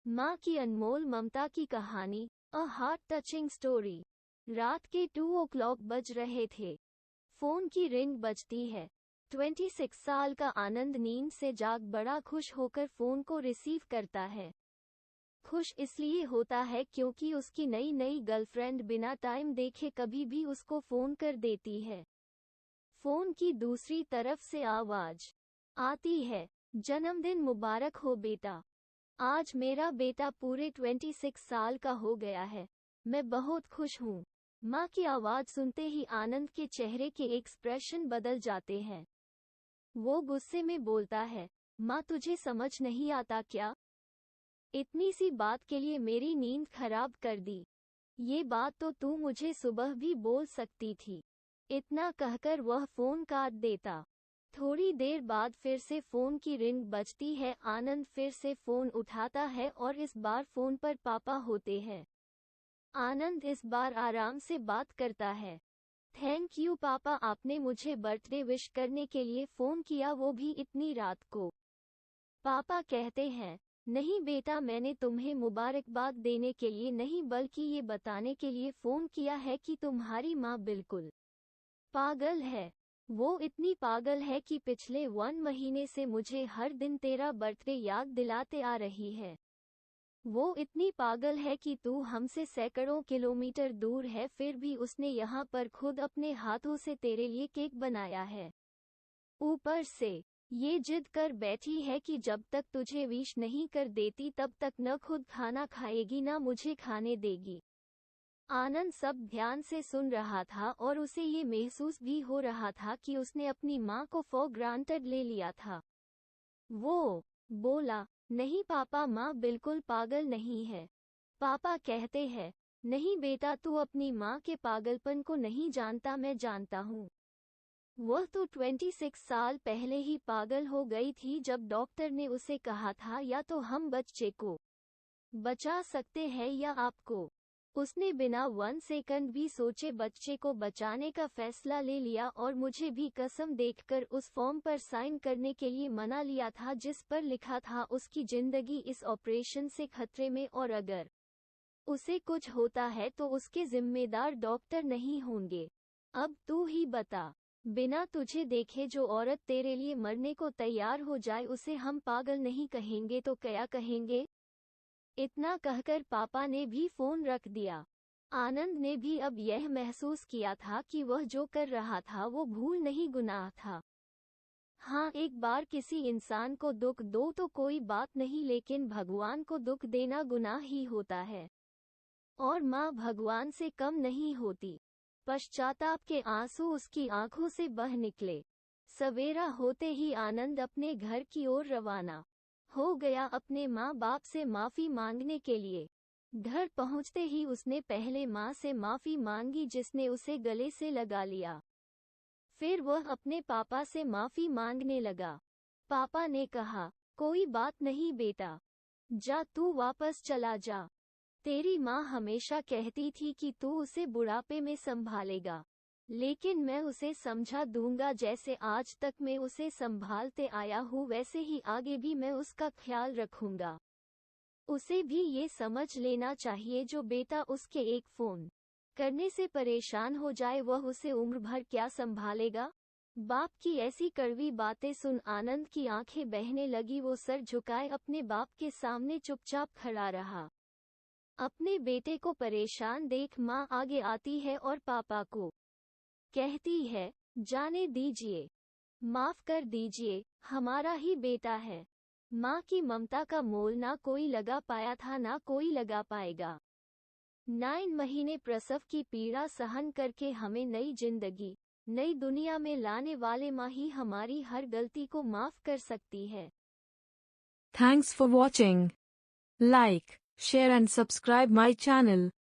माँ की अनमोल ममता की कहानी, अ हार्ट टचिंग स्टोरी। रात के 2 o'clock बज रहे थे। फोन की रिंग बजती है। 26 साल का आनंद नींद से जाग बड़ा खुश होकर फोन को रिसीव करता है। खुश इसलिए होता है क्योंकि उसकी नई नई गर्लफ्रेंड बिना टाइम देखे कभी भी उसको फोन कर देती है। फोन की दूसरी तरफ से आवाज आती है, जन्मदिन मुबारक हो बेटा। आज मेरा बेटा पूरे 26 साल का हो गया है। मैं बहुत खुश हूँ। माँ की आवाज सुनते ही आनंद के चेहरे के एक्सप्रेशन बदल जाते हैं। वो गुस्से में बोलता है, माँ तुझे समझ नहीं आता क्या? इतनी सी बात के लिए मेरी नींद खराब कर दी। ये बात तो तू मुझे सुबह भी बोल सकती थी। इतना कहकर वह फोन काट देता। थोड़ी देर बाद फिर से फोन की रिंग बजती है। आनंद फिर से फोन उठाता है और इस बार फोन पर पापा होते हैं। आनंद इस बार आराम से बात करता है। थैंक यू पापा, आपने मुझे बर्थडे विश करने के लिए फोन किया, वो भी इतनी रात को। पापा कहते हैं, नहीं बेटा, मैंने तुम्हें मुबारकबाद देने के लिए नहीं बल्कि ये बताने के लिए फोन किया है कि तुम्हारी माँ बिल्कुल पागल है। वो इतनी पागल है कि पिछले 1 महीने से मुझे हर दिन तेरा बर्थडे याद दिलाते आ रही है। वो इतनी पागल है कि तू हमसे सैकड़ों किलोमीटर दूर है, फिर भी उसने यहाँ पर खुद अपने हाथों से तेरे लिए केक बनाया है। ऊपर से ये जिद कर बैठी है कि जब तक तुझे विश नहीं कर देती तब तक न खुद खाना खाएगी न मुझे खाने देगी। आनंद सब ध्यान से सुन रहा था और उसे ये महसूस भी हो रहा था कि उसने अपनी माँ को फॉर ग्रांटेड ले लिया था। वो बोला, नहीं पापा, माँ बिल्कुल पागल नहीं है। पापा कहते हैं, नहीं बेटा, तू अपनी माँ के पागलपन को नहीं जानता, मैं जानता हूँ। वह तो 26 साल पहले ही पागल हो गई थी जब डॉक्टर ने उसे कहा था या तो हम बच्चे को बचा सकते हैं या आपको। उसने बिना 1 सेकंड भी सोचे बच्चे को बचाने का फैसला ले लिया और मुझे भी कसम देखकर उस फॉर्म पर साइन करने के लिए मना लिया था जिस पर लिखा था उसकी जिंदगी इस ऑपरेशन से खतरे में और अगर उसे कुछ होता है तो उसके जिम्मेदार डॉक्टर नहीं होंगे। अब तू ही बता, बिना तुझे देखे जो औरत तेरे लिए मरने को तैयार हो जाए उसे हम पागल नहीं कहेंगे तो क्या कहेंगे? इतना कहकर पापा ने भी फोन रख दिया। आनंद ने भी अब यह महसूस किया था कि वह जो कर रहा था वो भूल नहीं, गुनाह था। हाँ, एक बार किसी इंसान को दुख दो तो कोई बात नहीं, लेकिन भगवान को दुख देना गुनाह ही होता है। और माँ भगवान से कम नहीं होती। पश्चाताप के आंसू उसकी आंखों से बह निकले। सवेरा होते ही आनंद अपने घर की ओर रवाना हो गया अपने माँ बाप से माफी मांगने के लिए। घर पहुँचते ही उसने पहले माँ से माफी मांगी जिसने उसे गले से लगा लिया। फिर वह अपने पापा से माफी मांगने लगा। पापा ने कहा, कोई बात नहीं बेटा, जा तू वापस चला जा। तेरी माँ हमेशा कहती थी कि तू उसे बुढ़ापे में संभालेगा, लेकिन मैं उसे समझा दूंगा। जैसे आज तक मैं उसे संभालते आया हूँ वैसे ही आगे भी मैं उसका ख्याल रखूंगा। उसे भी ये समझ लेना चाहिए जो बेटा उसके एक फोन करने से परेशान हो जाए वह उसे उम्र भर क्या संभालेगा। बाप की ऐसी कड़वी बातें सुन आनंद की आंखें बहने लगी। वो सर झुकाए अपने बाप के सामने चुपचाप खड़ा रहा। अपने बेटे को परेशान देख माँ आगे आती है और पापा को कहती है, जाने दीजिए, माफ कर दीजिए, हमारा ही बेटा है। माँ की ममता का मोल ना कोई लगा पाया था ना कोई लगा पाएगा। 9 महीने प्रसव की पीड़ा सहन करके हमें नई जिंदगी, नई दुनिया में लाने वाले माँ ही हमारी हर गलती को माफ कर सकती है। Thanks for watching. Like, share and subscribe my channel.